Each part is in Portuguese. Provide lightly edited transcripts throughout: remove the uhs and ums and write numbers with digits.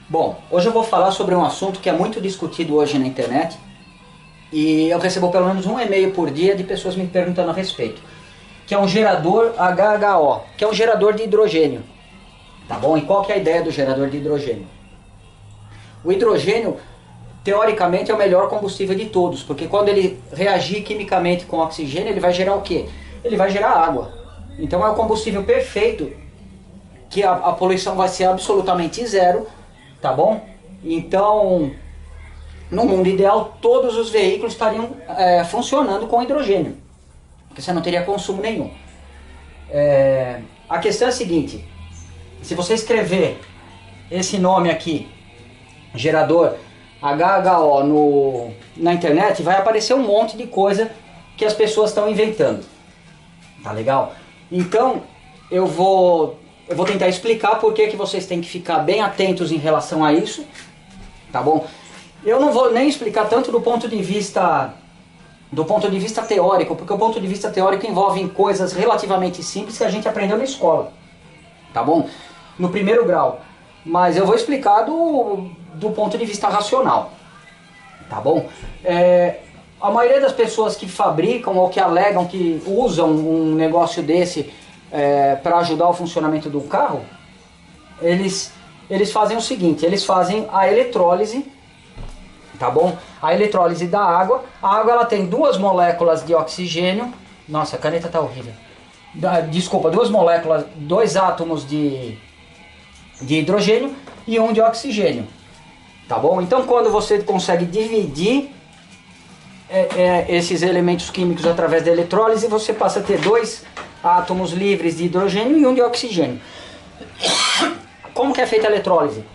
Bom, hoje eu vou falar sobre um assunto que é muito discutido hoje na internet e eu recebo pelo menos um e-mail por dia de pessoas me perguntando a respeito, que é um gerador HHO, que é um gerador de hidrogênio, tá bom? E qual que é a ideia do gerador de hidrogênio? O hidrogênio, teoricamente, é o melhor combustível de todos, porque quando ele reagir quimicamente com oxigênio, ele vai gerar o quê? Ele vai gerar água. Então é o combustível perfeito, que a poluição vai ser absolutamente zero, tá bom? Então, no mundo ideal, todos os veículos estariam funcionando com hidrogênio, porque você não teria consumo nenhum. A questão é a seguinte: se você escrever esse nome aqui, gerador HHO, na internet, vai aparecer um monte de coisa que as pessoas estão inventando. Tá legal? Então, eu vou tentar explicar por que vocês têm que ficar bem atentos em relação a isso, tá bom? Eu não vou nem explicar tanto do ponto de vista teórico, porque o ponto de vista teórico envolve coisas relativamente simples que a gente aprendeu na escola, tá bom? No primeiro grau. Mas eu vou explicar do ponto de vista racional, tá bom? A maioria das pessoas que fabricam ou que alegam que usam um negócio desse para ajudar o funcionamento do carro, eles fazem o seguinte: eles fazem a eletrólise, tá bom? A eletrólise da água. A água ela tem duas moléculas de oxigênio. Nossa, a caneta tá horrível. Desculpa, duas moléculas, dois átomos de hidrogênio e um de oxigênio, tá bom? Então quando você consegue dividir esses elementos químicos através da eletrólise, você passa a ter dois átomos livres de hidrogênio e um de oxigênio. Como que é feita a eletrólise?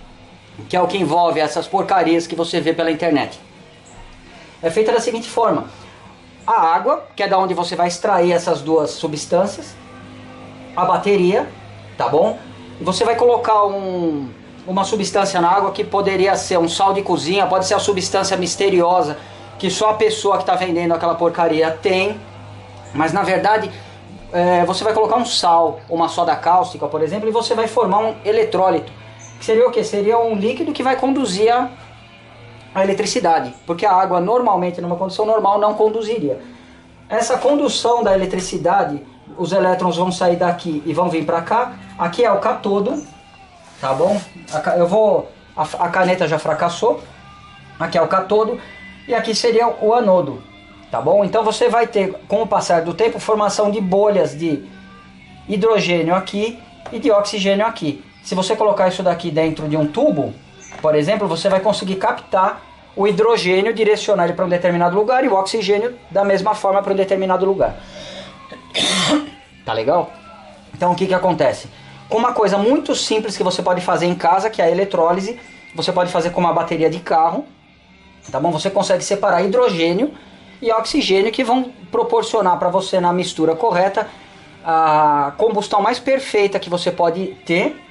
Que é o que envolve essas porcarias que você vê pela internet. É feita da seguinte forma: a água, que é da onde você vai extrair essas duas substâncias, a bateria, tá bom? E você vai colocar uma substância na água que poderia ser um sal de cozinha, pode ser a substância misteriosa que só a pessoa que está vendendo aquela porcaria tem, mas na verdade você vai colocar um sal, uma soda cáustica, por exemplo, e você vai formar um eletrólito, que seria o que? Seria um líquido que vai conduzir a eletricidade, porque a água normalmente, numa condição normal, não conduziria. Essa condução da eletricidade, os elétrons vão sair daqui e vão vir para cá. Aqui é o cátodo, tá bom? A caneta já fracassou. Aqui é o cátodo e aqui seria o anodo, tá bom? Então você vai ter, com o passar do tempo, formação de bolhas de hidrogênio aqui e de oxigênio aqui. Se você colocar isso daqui dentro de um tubo, por exemplo, você vai conseguir captar o hidrogênio, direcionar ele para um determinado lugar, e o oxigênio da mesma forma para um determinado lugar. Tá legal? Então o que acontece? Com uma coisa muito simples que você pode fazer em casa, que é a eletrólise, você pode fazer com uma bateria de carro, tá bom? Você consegue separar hidrogênio e oxigênio, que vão proporcionar para você, na mistura correta, a combustão mais perfeita que você pode ter,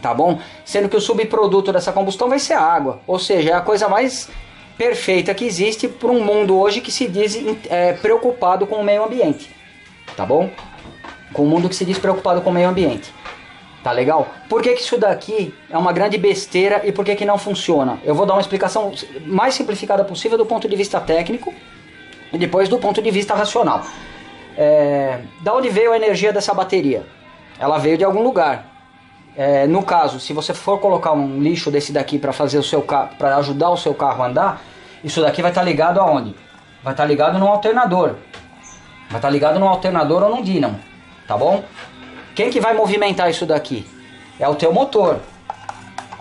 tá bom? Sendo que o subproduto dessa combustão vai ser a água, ou seja, é a coisa mais perfeita que existe para um mundo hoje que se diz preocupado com o meio ambiente, tá bom? Com um mundo que se diz preocupado com o meio ambiente. Tá legal? Por que isso daqui é uma grande besteira e por que não funciona? Eu vou dar uma explicação mais simplificada possível do ponto de vista técnico e depois do ponto de vista racional. Da onde veio a energia dessa bateria? Ela veio de algum lugar. No caso, se você for colocar um lixo desse daqui para fazer para ajudar o seu carro a andar, isso daqui vai estar ligado aonde? Vai estar ligado num alternador. Vai estar ligado num alternador ou num dínamo, tá bom? Quem que vai movimentar isso daqui? É o teu motor,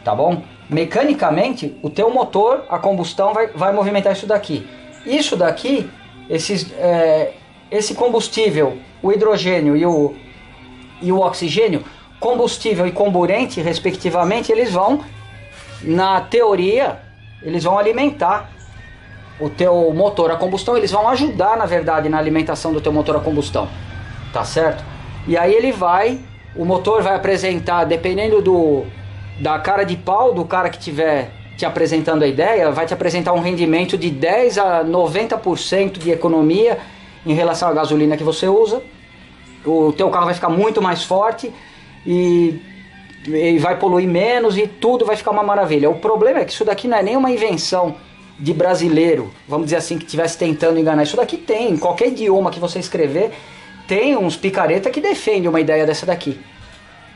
tá bom? Mecanicamente, o teu motor, a combustão vai movimentar isso daqui. Isso daqui, esse combustível, o hidrogênio e o oxigênio, combustível e comburente, respectivamente, eles vão, na teoria, eles vão alimentar o teu motor a combustão, eles vão ajudar, na verdade, na alimentação do teu motor a combustão, tá certo? E aí o motor vai apresentar, dependendo da cara de pau do cara que tiver te apresentando a ideia, vai te apresentar um rendimento de 10 a 90% de economia em relação à gasolina que você usa. O teu carro vai ficar muito mais forte e e vai poluir menos e tudo vai ficar uma maravilha. O problema é que isso daqui não é nenhuma invenção de brasileiro, vamos dizer assim, que estivesse tentando enganar. Isso daqui tem, em qualquer idioma que você escrever, tem uns picareta que defendem uma ideia dessa daqui.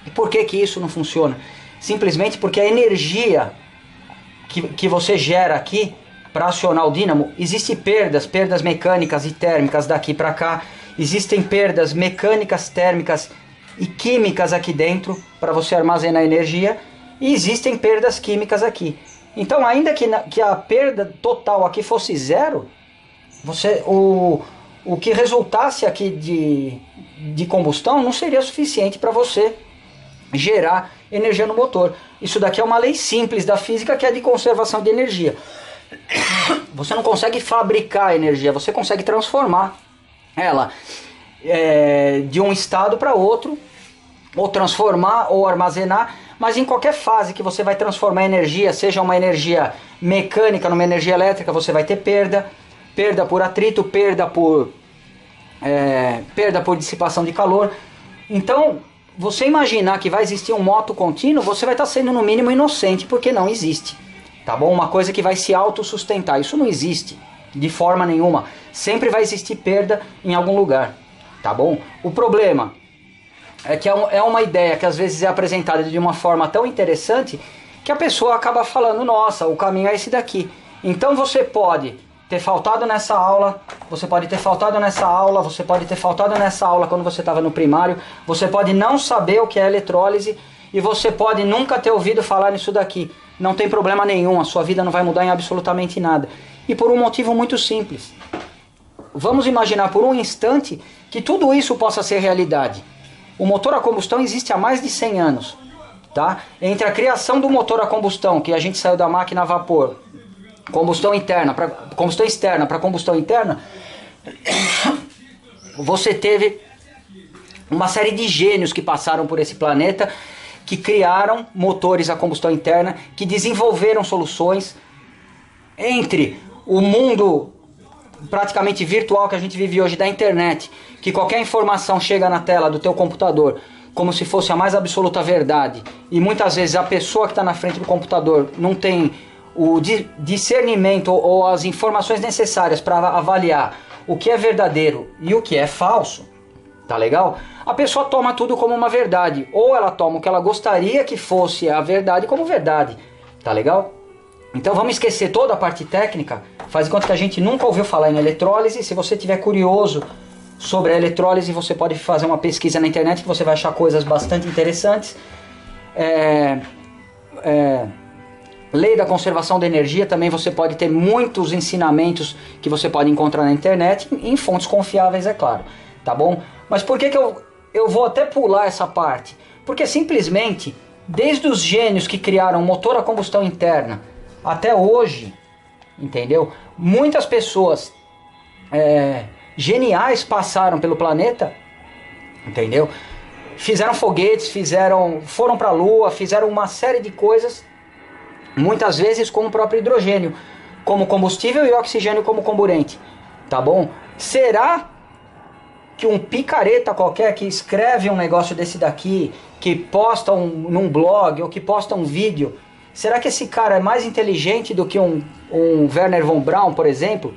E por que que isso não funciona? Simplesmente porque a energia que você gera aqui para acionar o dínamo, existem perdas mecânicas e térmicas daqui para cá, existem perdas mecânicas, térmicas e químicas aqui dentro para você armazenar energia, e existem perdas químicas aqui. Então, ainda que a perda total aqui fosse zero, o que resultasse aqui de combustão não seria suficiente para você gerar energia no motor. Isso daqui é uma lei simples da física, que é de conservação de energia. Você não consegue fabricar energia, você consegue transformar ela de um estado para outro, ou transformar ou armazenar, mas em qualquer fase que você vai transformar energia, seja uma energia mecânica numa energia elétrica, você vai ter perda por atrito, perda por dissipação de calor. Então, você imaginar que vai existir um moto contínuo, você vai estar sendo no mínimo inocente, porque não existe, tá bom? Uma coisa que vai se autossustentar, isso não existe de forma nenhuma. Sempre vai existir perda em algum lugar, tá bom? O problema é que é uma ideia que às vezes é apresentada de uma forma tão interessante que a pessoa acaba falando, nossa, o caminho é esse daqui. Então você pode ter faltado nessa aula, você pode ter faltado nessa aula, você pode ter faltado nessa aula quando você estava no primário, você pode não saber o que é eletrólise e você pode nunca ter ouvido falar nisso daqui. Não tem problema nenhum, a sua vida não vai mudar em absolutamente nada. E por um motivo muito simples. Vamos imaginar por um instante que tudo isso possa ser realidade. O motor a combustão existe há mais de 100 anos. Tá? Entre a criação do motor a combustão, que a gente saiu da máquina a vapor, combustão externa para combustão interna, você teve uma série de gênios que passaram por esse planeta, que criaram motores a combustão interna, que desenvolveram soluções. Entre o mundo praticamente virtual que a gente vive hoje da internet, que qualquer informação chega na tela do teu computador como se fosse a mais absoluta verdade, e muitas vezes a pessoa que está na frente do computador não tem o discernimento ou as informações necessárias para avaliar o que é verdadeiro e o que é falso, tá legal? A pessoa toma tudo como uma verdade, ou ela toma o que ela gostaria que fosse a verdade como verdade, tá legal? Então vamos esquecer toda a parte técnica, faz de conta que a gente nunca ouviu falar em eletrólise. Se você estiver curioso sobre a eletrólise, você pode fazer uma pesquisa na internet que você vai achar coisas bastante interessantes. Lei da conservação da energia, também você pode ter muitos ensinamentos que você pode encontrar na internet, em fontes confiáveis, é claro, tá bom? Mas por que eu vou até pular essa parte? Porque simplesmente, desde os gênios que criaram motor a combustão interna até hoje, entendeu? Muitas pessoas geniais passaram pelo planeta, entendeu? Fizeram foguetes, foram para a Lua, fizeram uma série de coisas, muitas vezes com o próprio hidrogênio como combustível e oxigênio como comburente, tá bom? Será que um picareta qualquer que escreve um negócio desse daqui, que posta num blog ou que posta um vídeo, será que esse cara é mais inteligente do que um Wernher von Braun, por exemplo,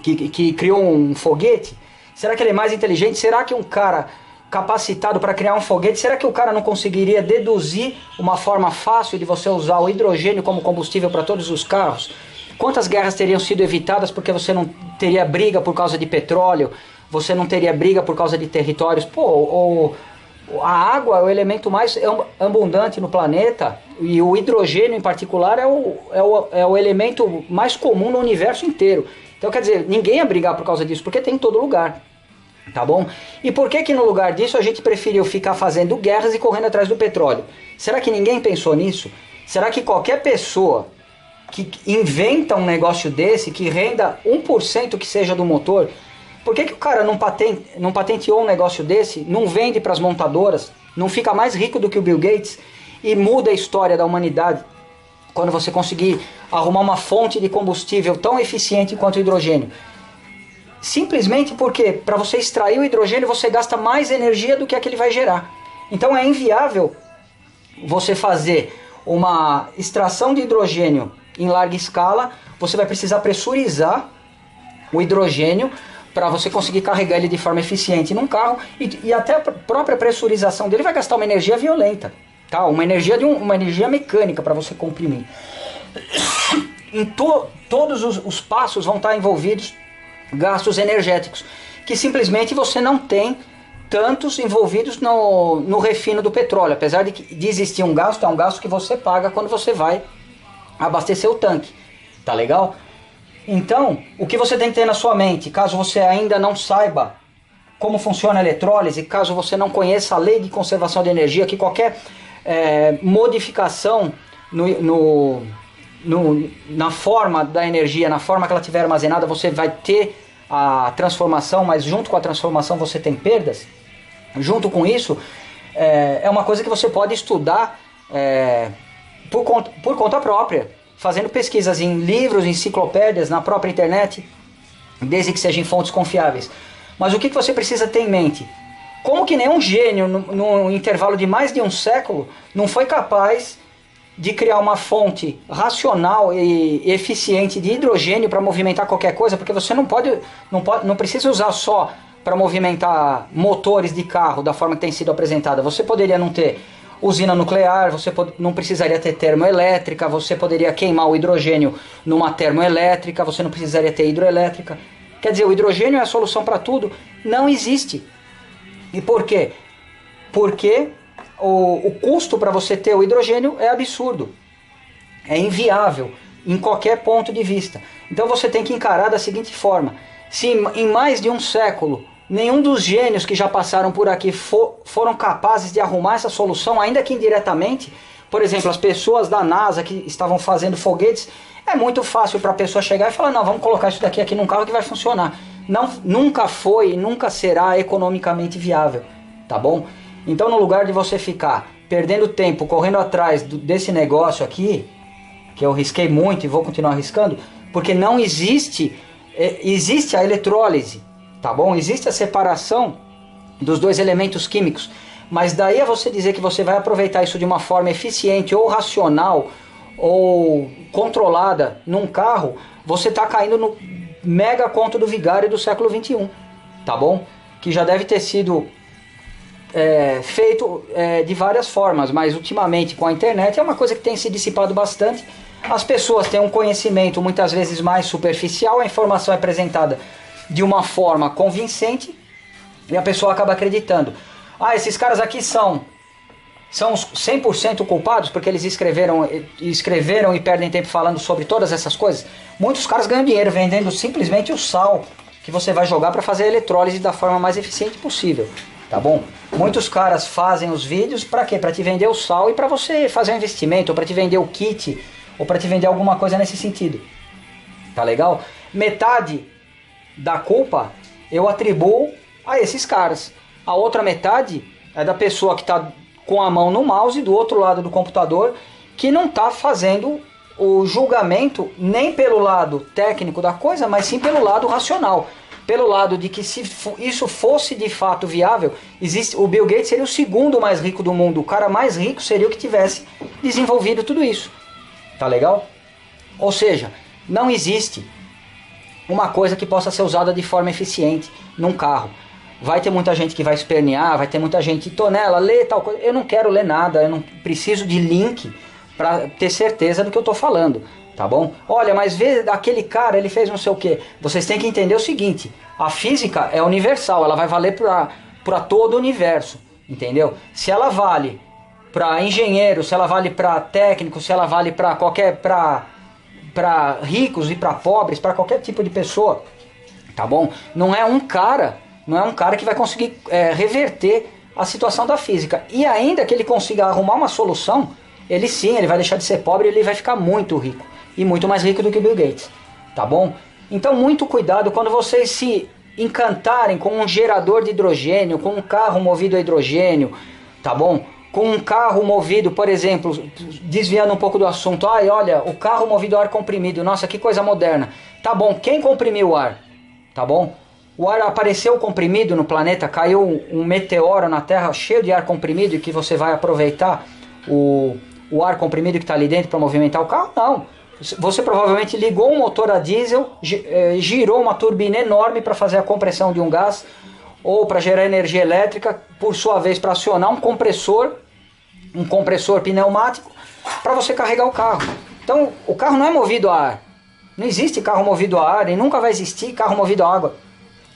que criou um foguete? Será que ele é mais inteligente? Será que um cara capacitado para criar um foguete, será que o cara não conseguiria deduzir uma forma fácil de você usar o hidrogênio como combustível para todos os carros? Quantas guerras teriam sido evitadas porque você não teria briga por causa de petróleo, você não teria briga por causa de territórios? A água é o elemento mais abundante no planeta, e o hidrogênio em particular é o elemento mais comum no universo inteiro. Então quer dizer, ninguém ia brigar por causa disso, porque tem em todo lugar, tá bom? E por que no lugar disso a gente preferiu ficar fazendo guerras e correndo atrás do petróleo? Será que ninguém pensou nisso? Será que qualquer pessoa que inventa um negócio desse, que renda 1% que seja do motor, por que o cara não patenteou um negócio desse, não vende para as montadoras, não fica mais rico do que o Bill Gates e muda a história da humanidade quando você conseguir arrumar uma fonte de combustível tão eficiente quanto o hidrogênio? Simplesmente porque para você extrair o hidrogênio você gasta mais energia do que aquele vai gerar. Então é inviável você fazer uma extração de hidrogênio em larga escala, você vai precisar pressurizar o hidrogênio para você conseguir carregar ele de forma eficiente num carro, e até a própria pressurização dele vai gastar uma energia violenta, tá? Uma energia mecânica para você comprimir. Em todos os passos vão estar envolvidos gastos energéticos, que simplesmente você não tem tantos envolvidos no refino do petróleo. Apesar de existir um gasto, é um gasto que você paga quando você vai abastecer o tanque. Tá legal? Então, o que você tem que ter na sua mente, caso você ainda não saiba como funciona a eletrólise, caso você não conheça a lei de conservação de energia, que qualquer modificação na forma da energia, na forma que ela estiver armazenada, você vai ter a transformação, mas junto com a transformação você tem perdas. Junto com isso, é uma coisa que você pode estudar por conta própria, fazendo pesquisas em livros, enciclopédias, na própria internet, desde que sejam em fontes confiáveis. Mas o que você precisa ter em mente? Como que nenhum gênio, no intervalo de mais de um século, não foi capaz de criar uma fonte racional e eficiente de hidrogênio para movimentar qualquer coisa? Porque você não precisa usar só para movimentar motores de carro da forma que tem sido apresentada. Você poderia não ter usina nuclear, você não precisaria ter termoelétrica, você poderia queimar o hidrogênio numa termoelétrica, você não precisaria ter hidroelétrica. Quer dizer, o hidrogênio é a solução para tudo? Não existe. E por quê? Porque o custo para você ter o hidrogênio é absurdo. É inviável em qualquer ponto de vista. Então você tem que encarar da seguinte forma: se em mais de um século nenhum dos gênios que já passaram por aqui foram capazes de arrumar essa solução, ainda que indiretamente, por exemplo, as pessoas da NASA que estavam fazendo foguetes, é muito fácil para a pessoa chegar e falar: não, vamos colocar isso daqui aqui num carro que vai funcionar. Não, nunca foi e nunca será economicamente viável, tá bom? Então, no lugar de você ficar perdendo tempo correndo atrás desse negócio aqui, que eu risquei muito e vou continuar arriscando, porque não existe a eletrólise, tá bom? Existe a separação dos dois elementos químicos, mas daí a você dizer que você vai aproveitar isso de uma forma eficiente ou racional ou controlada num carro, você está caindo no mega conto do vigário do século XXI, tá bom? Que já deve ter sido feito de várias formas, mas ultimamente com a internet é uma coisa que tem se dissipado bastante. As pessoas têm um conhecimento muitas vezes mais superficial, a informação é apresentada de uma forma convincente e a pessoa acaba acreditando. Ah, esses caras aqui são os 100% culpados porque eles escreveram e perdem tempo falando sobre todas essas coisas. Muitos caras ganham dinheiro vendendo simplesmente o sal que você vai jogar para fazer a eletrólise da forma mais eficiente possível, tá bom? Muitos caras fazem os vídeos para quê? Para te vender o sal e para você fazer um investimento, ou para te vender o kit, ou para te vender alguma coisa nesse sentido. Tá legal? Metade da culpa eu atribuo a esses caras. A outra metade é da pessoa que está com a mão no mouse do outro lado do computador, que não está fazendo o julgamento nem pelo lado técnico da coisa, mas sim pelo lado racional. Pelo lado de que se isso fosse de fato viável, o Bill Gates seria o segundo mais rico do mundo. O cara mais rico seria o que tivesse desenvolvido tudo isso. Tá legal? Ou seja, não existe uma coisa que possa ser usada de forma eficiente num carro. Vai ter muita gente que vai espernear, vai ter muita gente, Tonela, lê tal coisa. Eu não quero ler nada, eu não preciso de link para ter certeza do que eu estou falando, tá bom? Olha, mas vê aquele cara, ele fez não sei o que. Vocês têm que entender o seguinte: a física é universal, ela vai valer para todo o universo, entendeu? Se ela vale para engenheiro, se ela vale para técnico, se ela vale para para ricos e para pobres, para qualquer tipo de pessoa, tá bom? Não é um cara que vai conseguir reverter a situação da física. E ainda que ele consiga arrumar uma solução, ele vai deixar de ser pobre e ele vai ficar muito rico. E muito mais rico do que Bill Gates, tá bom? Então muito cuidado quando vocês se encantarem com um gerador de hidrogênio, com um carro movido a hidrogênio, tá bom? Com um carro movido, por exemplo, desviando um pouco do assunto, olha, o carro movido a ar comprimido, nossa, que coisa moderna. Tá bom, quem comprimiu o ar? Tá bom? O ar apareceu comprimido no planeta, caiu um meteoro na Terra cheio de ar comprimido e que você vai aproveitar o ar comprimido que está ali dentro para movimentar o carro? Não. Você provavelmente ligou um motor a diesel, girou uma turbina enorme para fazer a compressão de um gás, ou para gerar energia elétrica, por sua vez para acionar um compressor pneumático, para você carregar o carro. Então o carro não é movido a ar. Não existe carro movido a ar e nunca vai existir carro movido a água.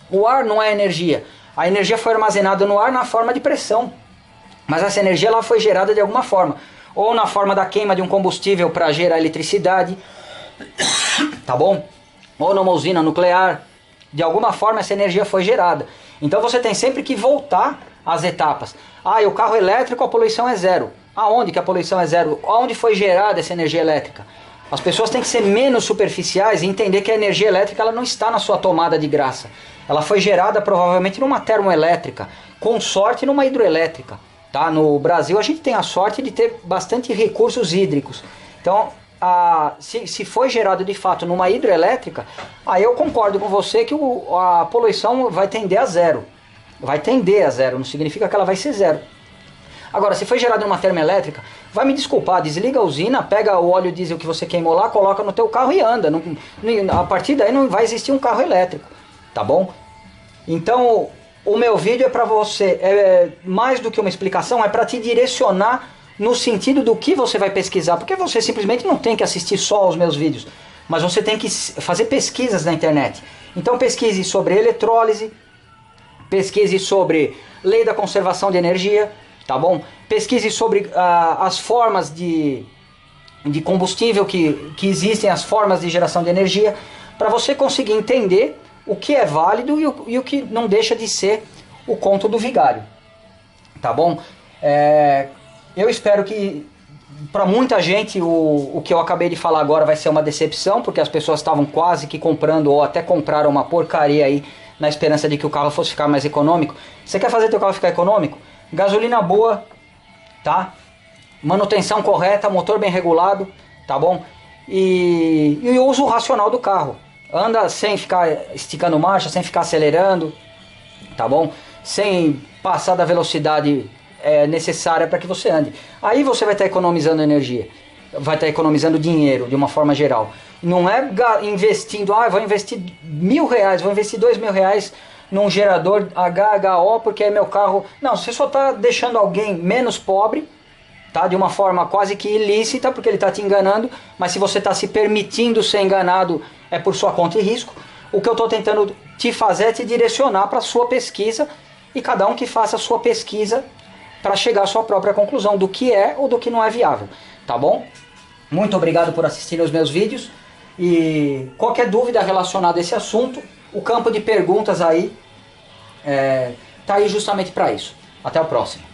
O ar não é energia. A energia foi armazenada no ar na forma de pressão. Mas essa energia ela foi gerada de alguma forma. Ou na forma da queima de um combustível para gerar eletricidade. Tá bom? Ou numa usina nuclear. De alguma forma essa energia foi gerada. Então você tem sempre que voltar às etapas. Ah, e o carro elétrico a poluição é zero. Aonde que a poluição é zero? Aonde foi gerada essa energia elétrica? As pessoas têm que ser menos superficiais e entender que a energia elétrica ela não está na sua tomada de graça. Ela foi gerada provavelmente numa termoelétrica, com sorte numa hidroelétrica. Tá? No Brasil a gente tem a sorte de ter bastante recursos hídricos. Então, se foi gerado de fato numa hidroelétrica, aí eu concordo com você que a poluição vai tender a zero. Vai tender a zero, não significa que ela vai ser zero. Agora, se foi gerado numa termoelétrica, vai me desculpar, desliga a usina, pega o óleo diesel que você queimou lá, coloca no teu carro e anda. A partir daí não vai existir um carro elétrico, tá bom? Então, o meu vídeo é para você, mais do que uma explicação, é para te direcionar no sentido do que você vai pesquisar, porque você simplesmente não tem que assistir só aos meus vídeos, mas você tem que fazer pesquisas na internet. Então pesquise sobre eletrólise, pesquise sobre lei da conservação de energia, tá bom? Pesquise sobre as formas de combustível que existem, as formas de geração de energia, para você conseguir entender o que é válido e o que não deixa de ser o conto do vigário, tá bom? Eu espero que para muita gente o que eu acabei de falar agora vai ser uma decepção, porque as pessoas estavam quase que comprando ou até compraram uma porcaria aí na esperança de que o carro fosse ficar mais econômico. Você quer fazer teu carro ficar econômico? Gasolina boa, tá? Manutenção correta, motor bem regulado, tá bom? E o uso racional do carro. Anda sem ficar esticando marcha, sem ficar acelerando, tá bom? Sem passar da velocidade necessária para que você ande. Aí você vai estar economizando energia, vai estar economizando dinheiro de uma forma geral. Não é investindo, vou investir R$1.000, vou investir R$2.000 num gerador HHO porque é meu carro. Não, você só está deixando alguém menos pobre, tá? De uma forma quase que ilícita, porque ele está te enganando, mas se você está se permitindo ser enganado, é por sua conta e risco. O que eu estou tentando te fazer é te direcionar para a sua pesquisa, e cada um que faça a sua pesquisa para chegar à sua própria conclusão do que é ou do que não é viável, tá bom? Muito obrigado por assistir aos meus vídeos, e qualquer dúvida relacionada a esse assunto, o campo de perguntas aí tá aí justamente para isso. Até o próximo.